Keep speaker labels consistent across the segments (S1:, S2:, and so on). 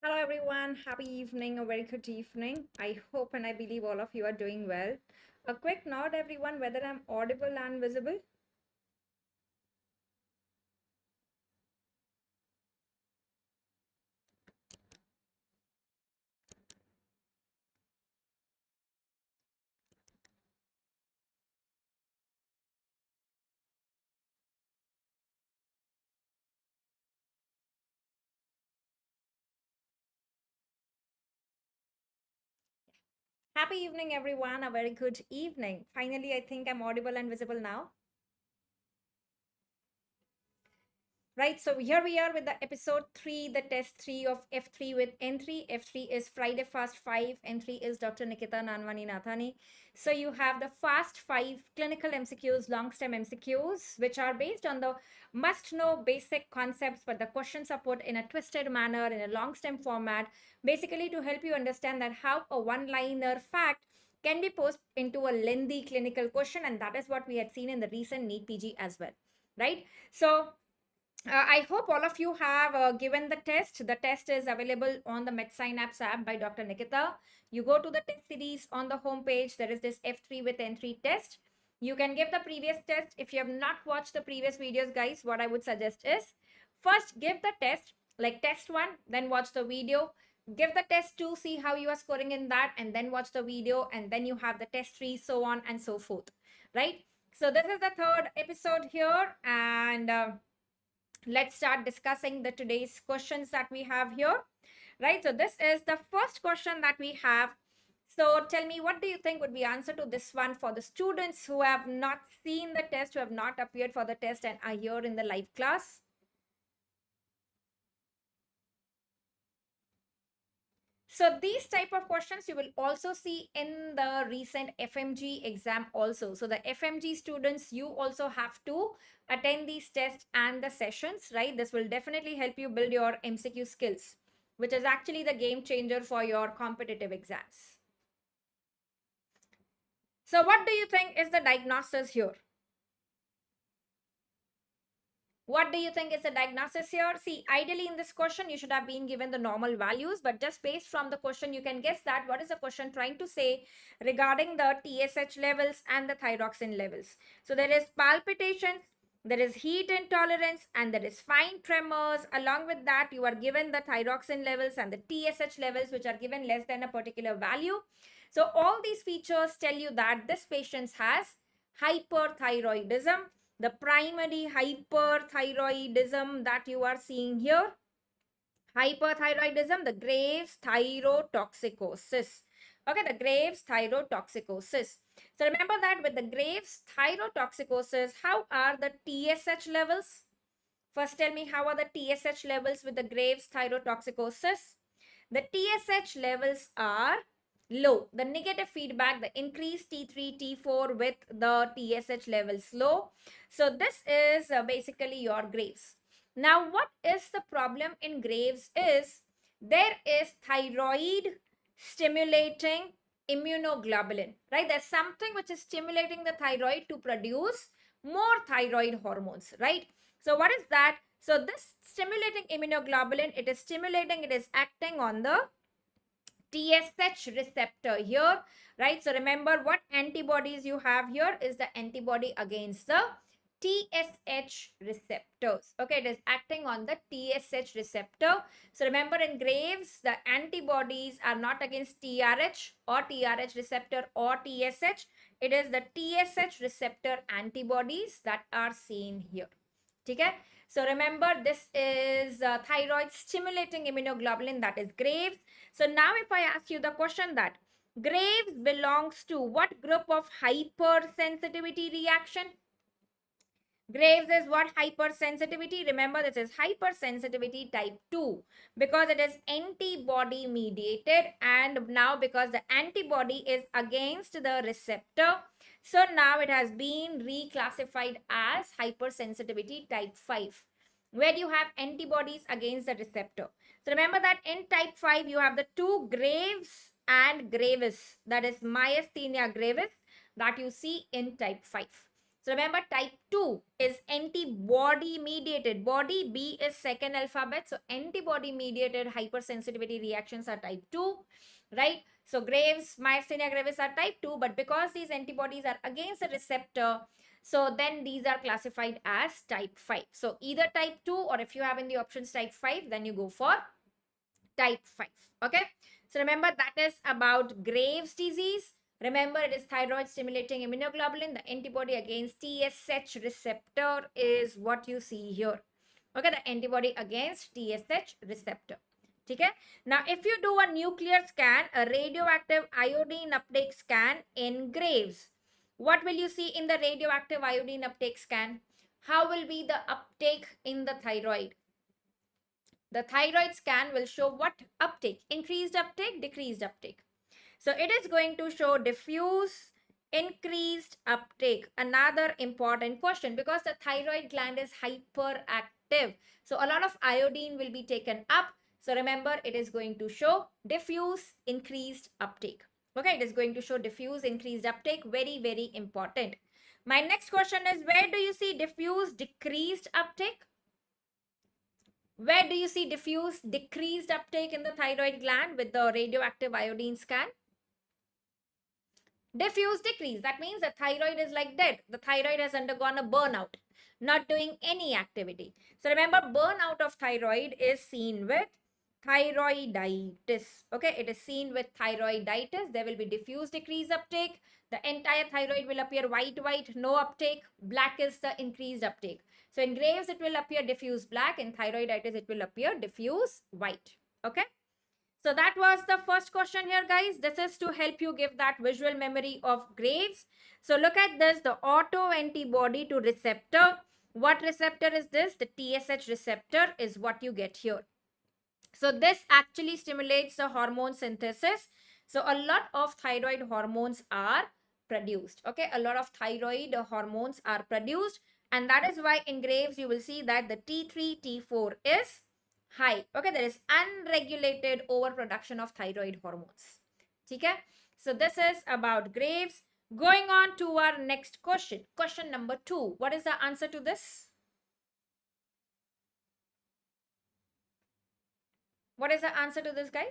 S1: Hello everyone, happy evening, a very good evening. I hope and I believe all of you are doing well. A quick note everyone, whether I'm audible and visible. Happy evening everyone, a very good evening. Finally, I think I'm audible and visible now. Right, so here we are with the episode 3, the test 3 of F3 with N3. F3 is Friday Fast 5, N3 is Dr. Nikita Nanwani Nathani. So you have the Fast 5 clinical MCQs, long stem MCQs, which are based on the must know basic concepts, but the questions are put in a twisted manner in a long stem format, basically to help you understand that how a one-liner fact can be posed into a lengthy clinical question, and that is what we had seen in the recent NEET PG as well, right? So I hope all of you have given the test. The test is available on the Medsynapse app by Dr. Nikita. You go to the test series on the homepage. There is this F3 with N3 test. You can give the previous test. If you have not watched the previous videos, guys, what I would suggest is first give the test, like test 1, then watch the video. Give the test 2, see how you are scoring in that, and then watch the video, and then you have the test 3, so on and so forth, right? So this is the third episode here, and let's start discussing the today's questions that we have here, right? So this is the first question that we have. So tell me, what do you think would be answer to this one for the students who have not seen the test, who have not appeared for the test and are here in the live class? So these type of questions you will also see in the recent FMG exam also. So the FMG students, you also have to attend these tests and the sessions, right? This will definitely help you build your MCQ skills, which is actually the game changer for your competitive exams. So what do you think is the diagnosis here? What do you think is the diagnosis here? See, ideally in this question, you should have been given the normal values, but just based from the question, you can guess that what is the question trying to say regarding the TSH levels and the thyroxine levels. So there is palpitations, there is heat intolerance, and there is fine tremors. Along with that, you are given the thyroxine levels and the TSH levels, which are given less than a particular value. So all these features tell you that this patient has hyperthyroidism. The primary hyperthyroidism that you are seeing here, hyperthyroidism, the Graves thyrotoxicosis. Okay, the Graves thyrotoxicosis. So remember that with the Graves thyrotoxicosis, how are the TSH levels? First, tell me, how are the TSH levels with the Graves thyrotoxicosis? The TSH levels are low. The negative feedback, the increased T3, T4 with the TSH levels low. So this is basically your Graves. Now, what is the problem in Graves is there is thyroid stimulating immunoglobulin, right? There's something which is stimulating the thyroid to produce more thyroid hormones, right? So what is that? So this stimulating immunoglobulin, it is stimulating, it is acting on the TSH receptor here, right? So remember what antibodies you have here is the antibody against the TSH receptors. Okay, it is acting on the TSH receptor. So remember in Graves, the antibodies are not against TRH or TRH receptor or TSH. It is the TSH receptor antibodies that are seen here. Okay? So remember, this is thyroid stimulating immunoglobulin, that is Graves. So now if I ask you the question that Graves belongs to what group of hypersensitivity reaction? Graves is what? Hypersensitivity. Remember, this is hypersensitivity type 2 because it is antibody mediated, and now because the antibody is against the receptor, so now it has been reclassified as hypersensitivity type 5, where you have antibodies against the receptor. So remember that in type 5, you have the two Graves and Graves, that is myasthenia gravis, that you see in type 5. So remember, type 2 is antibody mediated. Body, B is second alphabet. So antibody mediated hypersensitivity reactions are type 2, right? So Graves, myasthenia gravis are type 2, but because these antibodies are against the receptor, so then these are classified as type 5. So either type 2, or if you have in the options type 5, then you go for type 5. Okay. So remember, that is about Graves' disease. Remember, it is thyroid stimulating immunoglobulin. The antibody against TSH receptor is what you see here. Okay, the antibody against TSH receptor. Okay. Now, if you do a nuclear scan, a radioactive iodine uptake scan in Graves, what will you see in the radioactive iodine uptake scan? How will be the uptake in the thyroid? The thyroid scan will show what uptake? Increased uptake, decreased uptake. So it is going to show diffuse increased uptake. Another important question, because the thyroid gland is hyperactive. So a lot of iodine will be taken up. So remember, it is going to show diffuse increased uptake. Okay, it is going to show diffuse increased uptake. Very, very important. My next question is, where do you see diffuse decreased uptake? Where do you see diffuse decreased uptake in the thyroid gland with the radioactive iodine scan? Diffuse decrease. That means the thyroid is like dead. The thyroid has undergone a burnout, not doing any activity. So remember, burnout of thyroid is seen with thyroiditis. Okay, it is seen with thyroiditis. There will be diffuse decrease uptake. The entire thyroid will appear white, no uptake. Black is the increased uptake. So in Graves, it will appear diffuse black. In thyroiditis, it will appear diffuse white. Okay. So that was the first question here, guys. This is to help you give that visual memory of Graves. So look at this, the autoantibody to receptor. What receptor is this? The TSH receptor is what you get here. So this actually stimulates the hormone synthesis. So a lot of thyroid hormones are produced. Okay, a lot of thyroid hormones are produced. And that is why in Graves, you will see that the T3, T4 is high. Okay, there is unregulated overproduction of thyroid hormones. Okay, so this is about Graves. Going on to our next question. Question number 2. What is the answer to this? What is the answer to this, guys?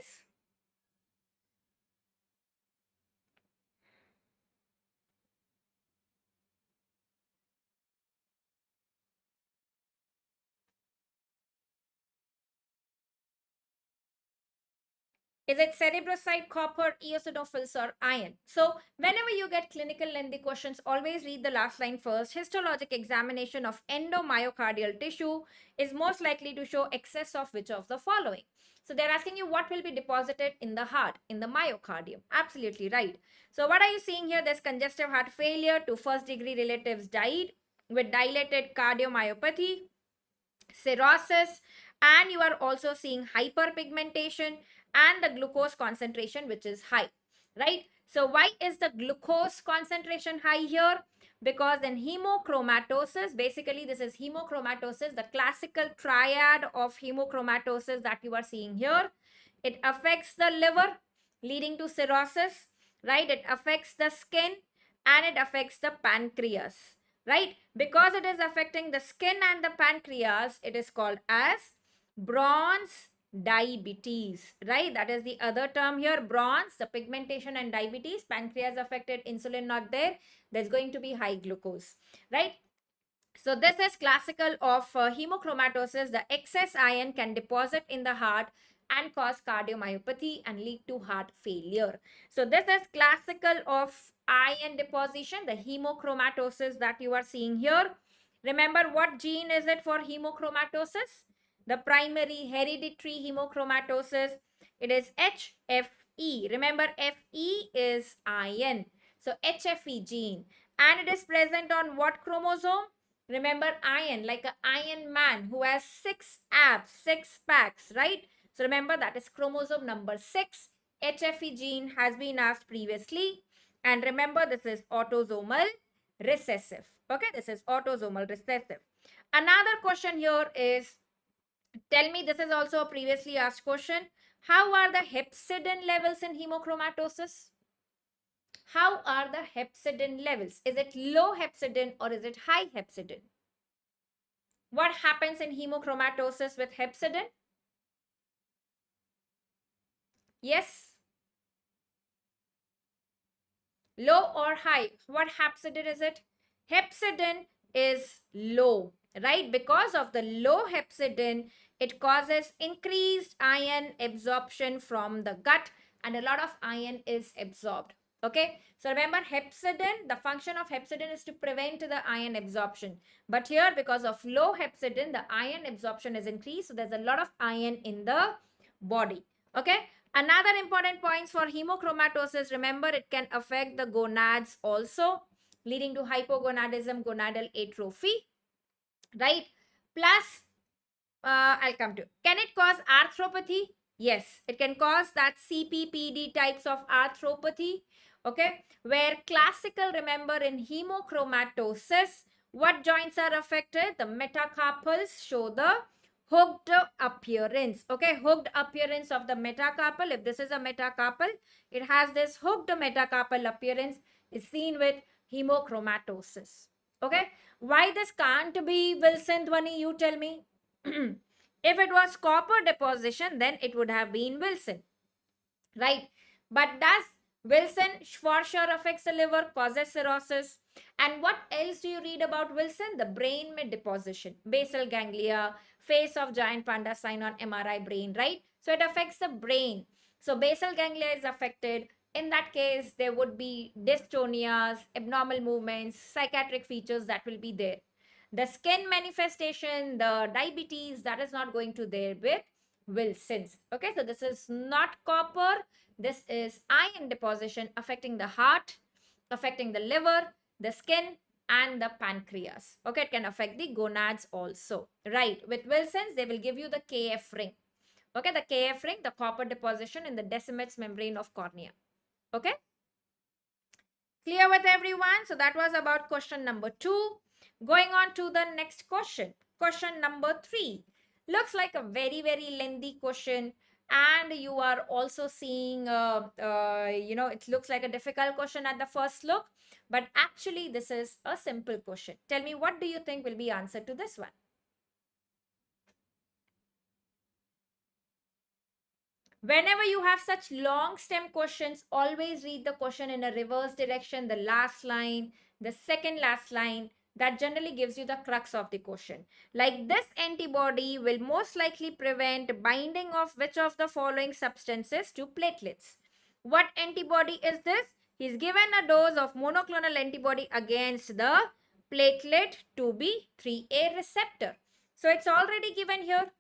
S1: Is it cerebroside, copper, eosinophils, or iron? So whenever you get clinical lengthy questions, always read the last line first. Histologic examination of endomyocardial tissue is most likely to show excess of which of the following? So they're asking you what will be deposited in the heart, in the myocardium. Absolutely right. So what are you seeing here? There's congestive heart failure, 2 first degree relatives died with dilated cardiomyopathy, cirrhosis, and you are also seeing hyperpigmentation and the glucose concentration, which is high, right? So why is the glucose concentration high here? Because in hemochromatosis, basically this is hemochromatosis, the classical triad of hemochromatosis that you are seeing here. It affects the liver, leading to cirrhosis, right? It affects the skin and it affects the pancreas, right? Because it is affecting the skin and the pancreas, it is called as bronze diabetes, right? That is the other term here, bronze, the pigmentation and diabetes, pancreas affected, insulin not there, there's going to be high glucose, right? So this is classical of hemochromatosis. The excess iron can deposit in the heart and cause cardiomyopathy and lead to heart failure. So this is classical of iron deposition, the hemochromatosis that you are seeing here. Remember, what gene is it for hemochromatosis? The primary hereditary hemochromatosis. It is HFE. Remember, Fe is iron. So HFE gene. And it is present on what chromosome? Remember, iron, like an Iron Man who has 6 abs, 6 packs, right? So remember, that is chromosome number 6. HFE gene has been asked previously. And remember, this is autosomal recessive. Okay, this is autosomal recessive. Another question here is, tell me, this is also a previously asked question. How are the hepcidin levels in hemochromatosis? how are the hepcidin levels? Is it low hepcidin or is it high hepcidin? What happens in hemochromatosis with hepcidin? Yes, low or high? What hepcidin is it? Hepcidin is low, right? Because of the low hepcidin, it causes increased iron absorption from the gut, and a lot of iron is absorbed. Okay, so remember hepcidin, the function of hepcidin is to prevent the iron absorption. But here, because of low hepcidin, the iron absorption is increased, so there's a lot of iron in the body. Okay, another important points for hemochromatosis, remember it can affect the gonads also, leading to hypogonadism, gonadal atrophy, right? Plus, I'll come to, can it cause arthropathy? Yes, it can cause that CPPD types of arthropathy, okay? Where classical, remember in hemochromatosis, what joints are affected? The metacarpals show the hooked appearance, okay? Hooked appearance of the metacarpal. If this is a metacarpal, it has this hooked metacarpal appearance is seen with hemochromatosis, okay? Why this can't be Wilson, Dhwani, you tell me? If it was copper deposition, then it would have been Wilson, right? But does Wilson for sure affects the liver, causes cirrhosis? And what else do you read about Wilson? The brain med deposition, basal ganglia, face of giant panda sign on MRI brain, right? So it affects the brain. So basal ganglia is affected. In that case, there would be dystonias, abnormal movements, psychiatric features that will be there. The skin manifestation, the diabetes, that is not going to there with Wilson's. Okay, so this is not copper. This is iron deposition affecting the heart, affecting the liver, the skin, and the pancreas. Okay, it can affect the gonads also. Right, with Wilson's, they will give you the KF ring. Okay, the KF ring, the copper deposition in the Descemet's membrane of cornea. Okay, clear with everyone? So that was about question number 2. Going on to the next question. Question number 3. Looks like a very, very lengthy question. And you are also seeing, it looks like a difficult question at the first look. But actually, this is a simple question. Tell me, what do you think will be answer to this one? Whenever you have such long stem questions, always read the question in a reverse direction, the last line, the second last line. That generally gives you the crux of the question. Like, this antibody will most likely prevent binding of which of the following substances to platelets. What antibody is this? He's given a dose of monoclonal antibody against the platelet 2b3a receptor. So it's already given here.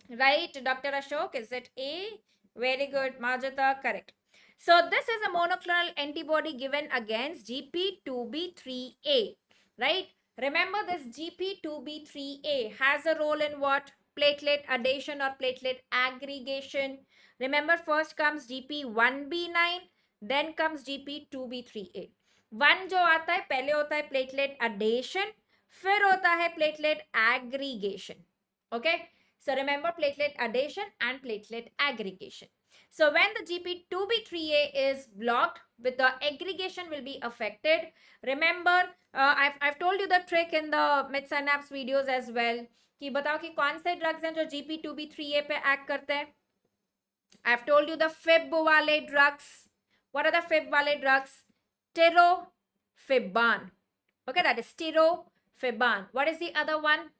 S1: Right, Dr. Ashok, is it A? Very good, Majata, correct. So this is a monoclonal antibody given against GP2B3A, right? Remember, this GP2B3A has a role in what? Platelet adhesion or platelet aggregation. Remember, first comes GP1B9, then comes GP2B3A. One जो आता है पहले होता है platelet अडेशन, फिर होता है platelet aggregation. Okay, so remember platelet adhesion and platelet aggregation. So when the GP2B3A is blocked, with the aggregation will be affected. Remember, I've told you the trick in the Medsynapse videos as well. कि बताओ कि कौन से drugs हैं जो GP2B3A पे act करते हैं? I've told you the Fib wale drugs. What are the Fib wale drugs? Tirofiban. Okay, that is tirofiban. What is the other one?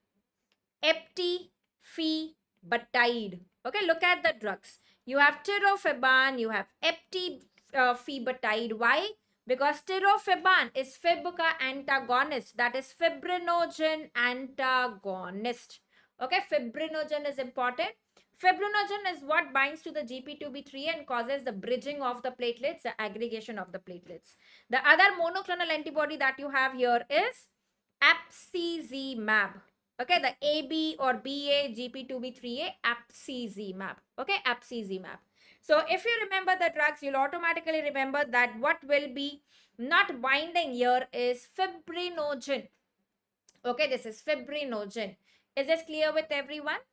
S1: Eptifibatide. Okay, look at the drugs. You have tirofiban, you have eptifibatide. Why? Because tirofiban is Fib ka antagonist. That is fibrinogen antagonist. Okay, fibrinogen is important. Fibrinogen is what binds to the GP2B3 and causes the bridging of the platelets, the aggregation of the platelets. The other monoclonal antibody that you have here is apsizumab. Okay, the AB or BA GP2B3A apsizumab. Okay, apsizumab. So if you remember the drugs, you'll automatically remember that what will be not binding here is fibrinogen. Okay, this is fibrinogen. Is this clear with everyone?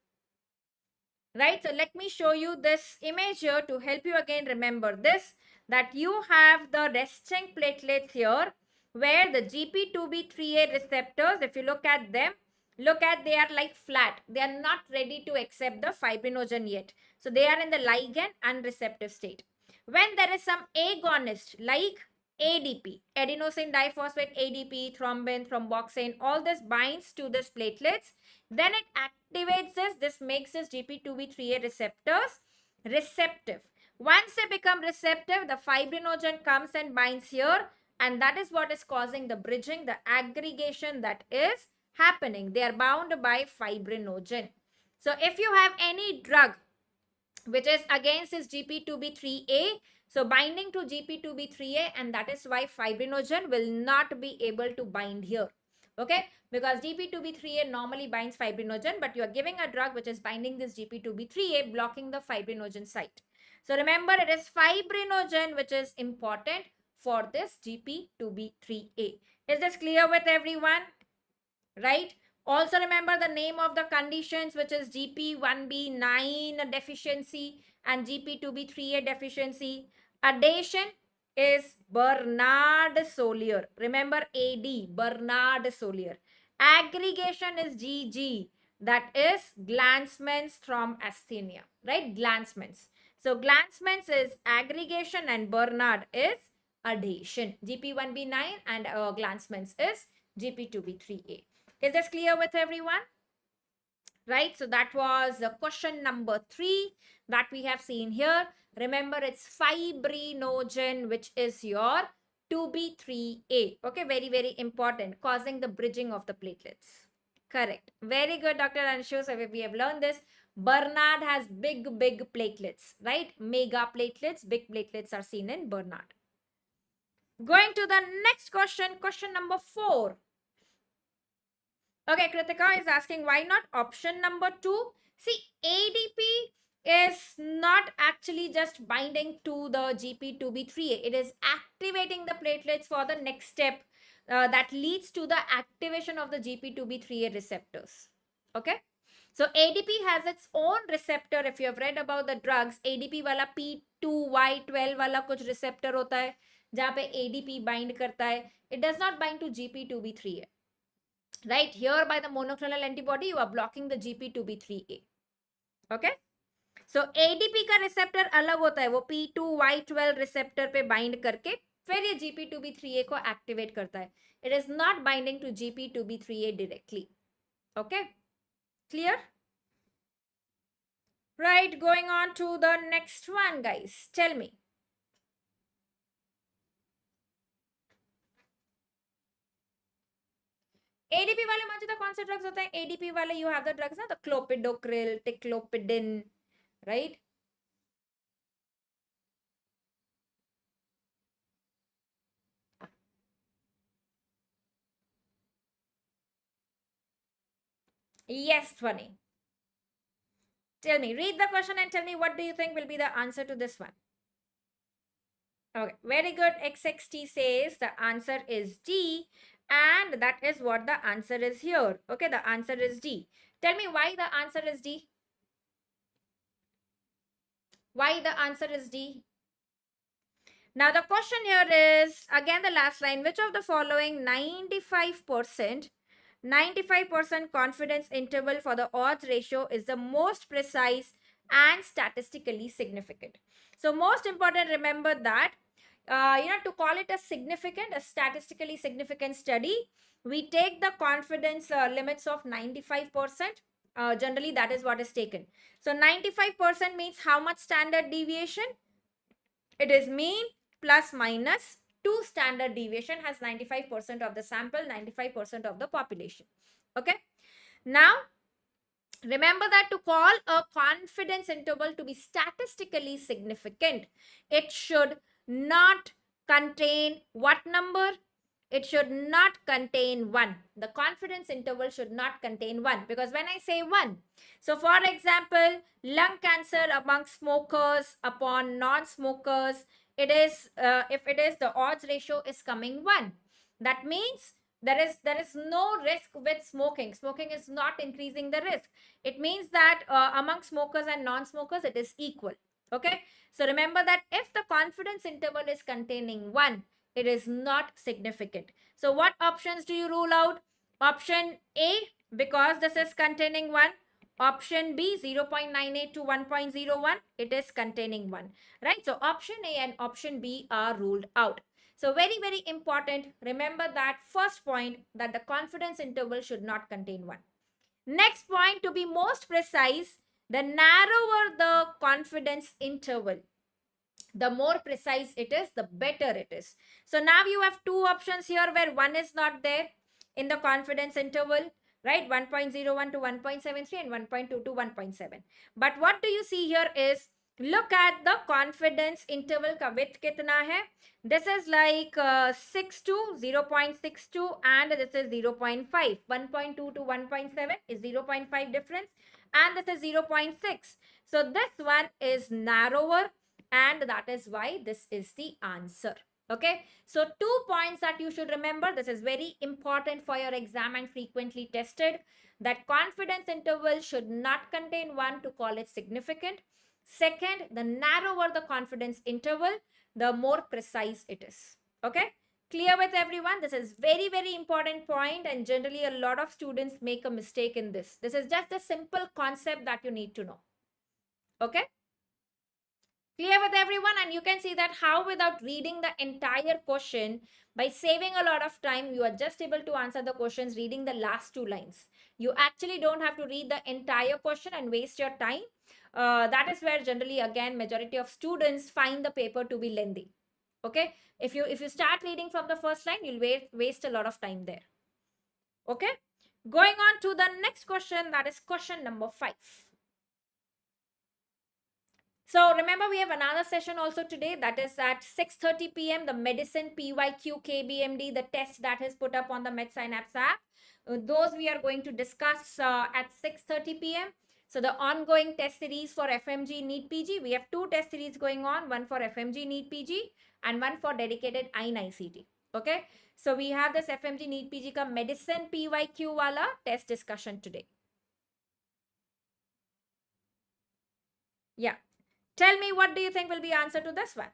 S1: right? So let me show you this image here to help you again remember this, that you have the resting platelets here where the GP2B3A receptors, if you look at them, look at, they are like flat. They are not ready to accept the fibrinogen yet. So they are in the ligand unreceptive state. When there is some agonist like ADP, adenosine diphosphate, ADP, thrombin, thromboxane, all this binds to this platelets. Then it activates this. This makes this GP2B3A receptors receptive. Once they become receptive, the fibrinogen comes and binds here, and that is what is causing the bridging, the aggregation that is happening. They are bound by fibrinogen. So if you have any drug which is against this GP2B3A, so binding to GP2B3A, and that is why fibrinogen will not be able to bind here. Okay, because GP2B3A normally binds fibrinogen, but you are giving a drug which is binding this GP2B3A, blocking the fibrinogen site. So remember, it is fibrinogen which is important for this GP2B3A. Is this clear with everyone? Right? Also remember the name of the conditions, which is GP1B9 deficiency and GP2B3A deficiency. Adhesion is Bernard-Solier. Remember AD, Bernard-Solier. Aggregation is GG, that is Glanzmann's thrombasthenia, right? Glanzmann's. So Glanzmann's is aggregation and Bernard is adhesion. GP1B9 and Glanzmann's is GP2B3A. Is this clear with everyone? Right, so that was question number 3 that we have seen here. Remember, it's fibrinogen, which is your 2B3A. Okay, very, very important, causing the bridging of the platelets. Correct. Very good, Dr. Anshu. So we have learned this. Bernard has big platelets, right? Mega platelets, big platelets are seen in Bernard. Going to the next question, question number 4. Okay, Kritika is asking why not option number 2? See, ADP is not actually just binding to the GP2B3A. It is activating the platelets for the next step that leads to the activation of the GP2B3A receptors. Okay. So ADP has its own receptor. If you have read about the drugs, ADP वाला P2Y12 वाला कुछ receptor होता है जहाँ पे ADP bind करता है. It does not bind to GP2B3A. Right, here by the monoclonal antibody you are blocking the GP2B3A. Okay, so ADP का receptor अलग होता है, वो P2Y12 receptor पे bind करके फिर ये GP2B3A को activate करता है. It is not binding to GP2B3A directly. Okay, clear? Right, going on to the next one, guys. Tell me. ADP वाले मौजूदा कौन से ड्रग्स होते हैं? ADP वाले you have the drugs ना, the clopidogrel, ticlopidin, right? Yes, Dhwani. Tell me, read the question and tell me what do you think will be the answer to this one. Okay, very good. XXT says the answer is D, and that is what the answer is here. Okay, the answer is D. Tell me why the answer is D. Why the answer is D? Now the question here is, again the last line, which of the following 95% confidence interval for the odds ratio is the most precise and statistically significant? So most important, remember that to call it a statistically significant study, we take the confidence limits of 95%. Generally, that is what is taken. So 95% means how much standard deviation? It is mean plus minus 2 standard deviation, has 95% of the sample, 95% of the population. Okay. Now, remember that to call a confidence interval to be statistically significant, it should not contain what number? It should not contain 1. The confidence interval should not contain 1, because when I say 1, so for example, lung cancer among smokers upon non-smokers, it is if it is the odds ratio is coming 1. That means there is no risk with smoking. Smoking is not increasing the risk. It means that among smokers and non-smokers, it is equal. Okay. So remember that if the confidence interval is containing 1, it is not significant. So what options do you rule out? Option A, because this is containing 1. Option B, 0.98 to 1.01, it is containing 1. Right? So option A and option B are ruled out. So very, very important. Remember that first point, that the confidence interval should not contain 1. Next point, to be most precise, the narrower the confidence interval, the more precise it is, the better it is. So now you have two options here where 1 is not there in the confidence interval, right? 1.01 to 1.73 and 1.2 to 1.7. But what do you see here is, look at the confidence interval ka width kitna hai. This is like 62, 0.62, and this is 0.5. 1.2 to 1.7 is 0.5 difference, and this is 0.6. So this one is narrower, and that is why this is the answer. Okay, so 2 points that you should remember. This is very important for your exam and frequently tested, that confidence interval should not contain 1 to call it significant. Second, the narrower the confidence interval, the more precise it is. Okay, clear with everyone? This is very, very important point, and generally a lot of students make a mistake in this. This is just a simple concept that you need to know. Okay, clear with everyone? And you can see that how, without reading the entire question, by saving a lot of time, you are just able to answer the questions reading the last 2 lines. You actually don't have to read the entire question and waste your time. That is where generally, again, majority of students find the paper to be lengthy. Okay, if you start reading from the first line, you'll waste a lot of time there. Okay, going on to the next question, that is question number 5. So remember, we have another session also today, that is at 6:30 p.m. the medicine PYQ KBMD, the test that is put up on the Medsynapse app. Those we are going to discuss at 6:30 p.m. So the ongoing test series for FMG NEET PG, we have 2 test series going on, one for FMG NEET PG and one for dedicated INICET. Okay, so we have this FMG NEET PG ka medicine PYQ wala test discussion today. Yeah. Tell me, what do you think will be answer to this one?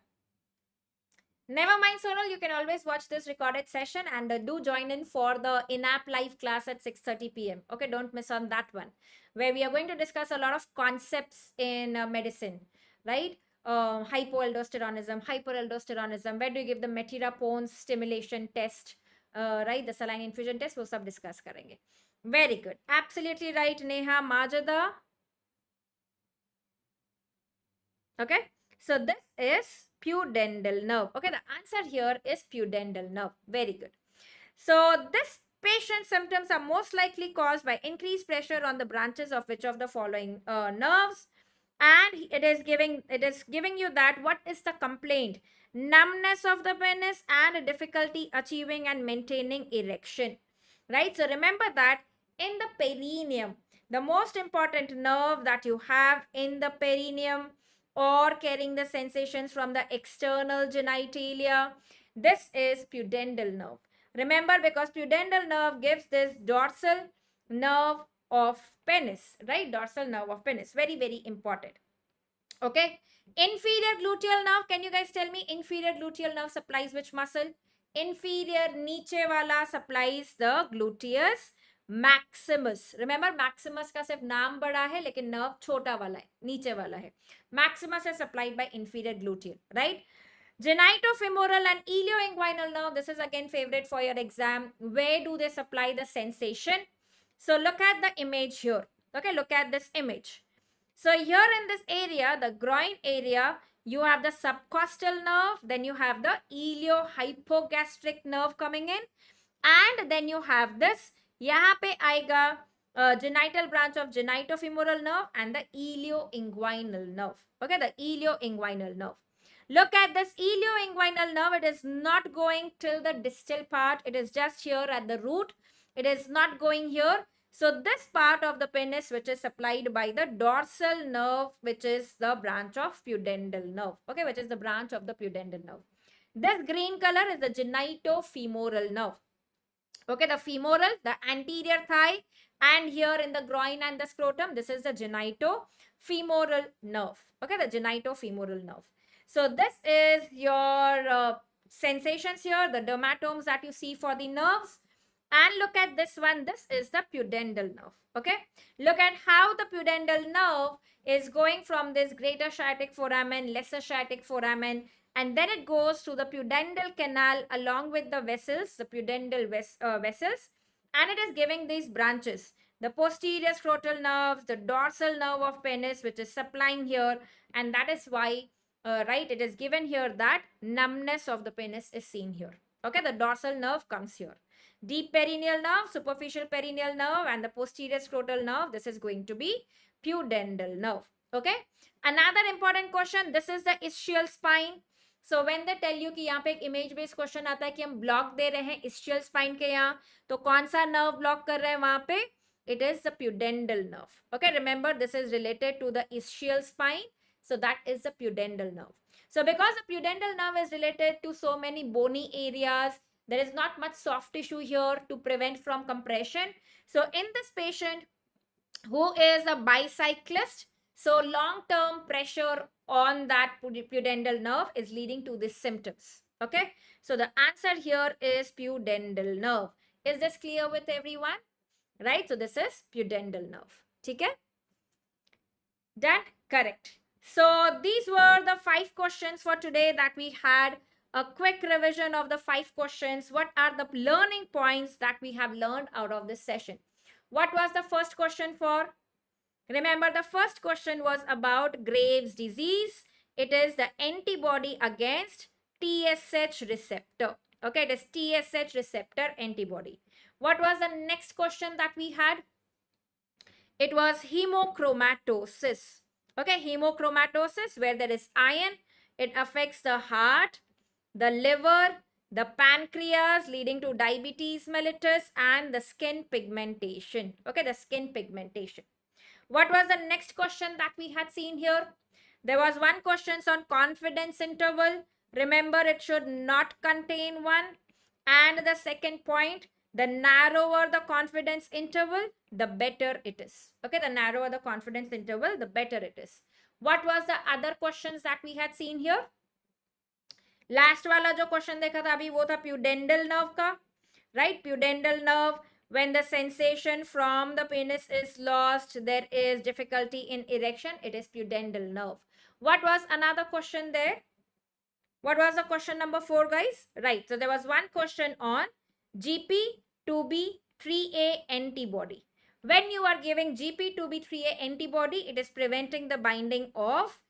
S1: Never mind, Sonal, you can always watch this recorded session, and do join in for the in-app live class at 6:30 p.m. Okay, don't miss on that one, where we are going to discuss a lot of concepts in medicine, right? Hypoaldosteronism, hyperaldosteronism, where do you give the metirapone stimulation test, right? The saline infusion test, वो सब discuss करेंगे. Very good. Absolutely right, Neha Majada. Okay, so this is pudendal nerve. Okay, the answer here is pudendal nerve. Very good. So this patient's symptoms are most likely caused by increased pressure on the branches of which of the following nerves, and it is giving you that what is the complaint? Numbness of the penis and difficulty achieving and maintaining erection, right? So remember that in the perineum, the most important nerve that you have in the perineum, or carrying the sensations from the external genitalia, this is pudendal nerve. Remember, because pudendal nerve gives this dorsal nerve of penis, right? Dorsal nerve of penis. Very, very important. Okay. Inferior gluteal nerve. Can you guys tell me, inferior gluteal nerve supplies which muscle? Inferior niche wala supplies the gluteus maximus. Remember, maximus का सिर्फ नाम बड़ा है लेकिन nerve छोटा वाला है, नीचे वाला है. Maximus is supplied by inferior gluteal, right? Genitofemoral and ilioinguinal nerve. This is again favorite for your exam. Where do they supply the sensation? So look at the image here. Okay, look at this image. So here in this area, the groin area, you have the subcostal nerve, then you have the iliohypogastric nerve coming in, and then you have this, यहाँ पे आएगा genital branch of genitofemoral nerve and the ilioinguinal nerve. Okay, the ilioinguinal nerve. Look at this ilioinguinal nerve. It is not going till the distal part. It is just here at the root. It is not going here. So this part of the penis, which is supplied by the dorsal nerve, which is the branch of pudendal nerve. Okay, which is the branch of the pudendal nerve. This green color is the genitofemoral nerve. Okay, the femoral, the anterior thigh, and here in the groin and the scrotum, this is the genitofemoral nerve. Okay, the genitofemoral nerve. So this is your sensations here, the dermatomes that you see for the nerves. And look at this one. This is the pudendal nerve. Okay, look at how the pudendal nerve is going from this greater sciatic foramen, lesser sciatic foramen, and then it goes to the pudendal canal along with the vessels, the pudendal vessels, and it is giving these branches. The posterior scrotal nerves, the dorsal nerve of penis, which is supplying here, and that is why, right, it is given here that numbness of the penis is seen here. Okay, the dorsal nerve comes here. Deep perineal nerve, superficial perineal nerve, and the posterior scrotal nerve, this is going to be pudendal nerve. Okay, another important question, this is the ischial spine. So when they tell you कि यहाँ पे एक image based question आता है कि हम block दे रहे हैं ischial spine के यहाँ, तो कौन सा नर्व ब्लॉक कर रहे हैं वहां पे? It is the pudendal nerve. Okay, remember this is related to the ischial spine, so that is the pudendal nerve. So because the pudendal nerve is related to so many bony areas, there is not much soft tissue here to prevent from compression. So in this patient who is a bicyclist, so long-term pressure on that pudendal nerve is leading to these symptoms. Okay, so the answer here is pudendal nerve. Is this clear with everyone? Right, so this is pudendal nerve. Okay, done? Correct. So these were the 5 questions for today that we had. A quick revision of the 5 questions. What are the learning points that we have learned out of this session? What was the first question for? Remember, the first question was about Graves' disease. It is the antibody against TSH receptor. Okay, it is TSH receptor antibody. What was the next question that we had? It was hemochromatosis. Okay, hemochromatosis, where there is iron. It affects the heart, the liver, the pancreas, leading to diabetes mellitus, and the skin pigmentation. Okay, the skin pigmentation. What was the next question that we had seen here? There was one question on confidence interval. Remember, it should not contain 1. And the second point, the narrower the confidence interval, the better it is. Okay, the narrower the confidence interval, the better it is. What was the other questions that we had seen here? Last वाला जो question देखा था अभी वो था pudendal nerve का, right? Pudendal nerve, when the sensation from the penis is lost, there is difficulty in erection. It is pudendal nerve. What was another question there? What was the question number 4, guys? Right. So there was one question on GP2B3A antibody. When you are giving GP2B3A antibody, it is preventing the binding of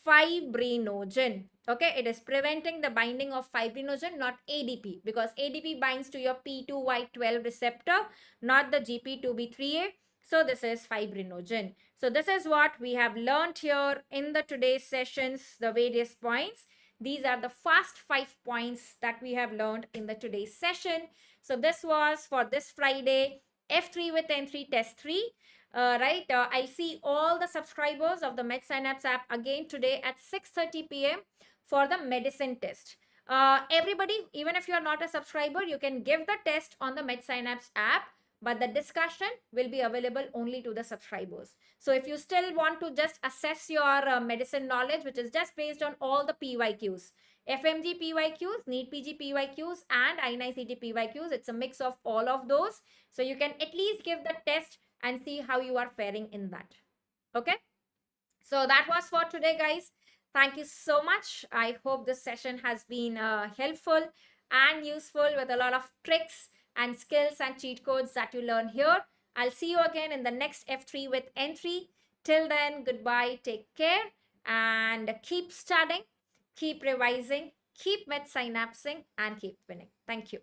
S1: fibrinogen. Okay, it is preventing the binding of fibrinogen, not ADP, because ADP binds to your P2Y12 receptor, not the GP2B3A. So this is fibrinogen. So this is what we have learned here in the today's sessions, the various points. These are the first 5 points that we have learned in the today's session. So this was for this Friday, F3 with N3 test 3. Right, I'll see all the subscribers of the Medsynapse app again today at 6:30 p.m. for the medicine test. Everybody, even if you are not a subscriber, you can give the test on the Medsynapse app, but the discussion will be available only to the subscribers. So if you still want to just assess your medicine knowledge, which is just based on all the PYQs, FMGE PYQs, NEET PG PYQs, and INICET PYQs, it's a mix of all of those. So you can at least give the test and see how you are faring in that. Okay, so that was for today, guys. Thank you so much. I hope this session has been helpful and useful with a lot of tricks and skills and cheat codes that you learn here. I'll see you again in the next F3 with N3. Till then, goodbye, take care, and keep studying, keep revising, keep med synapsing, and keep winning. Thank you.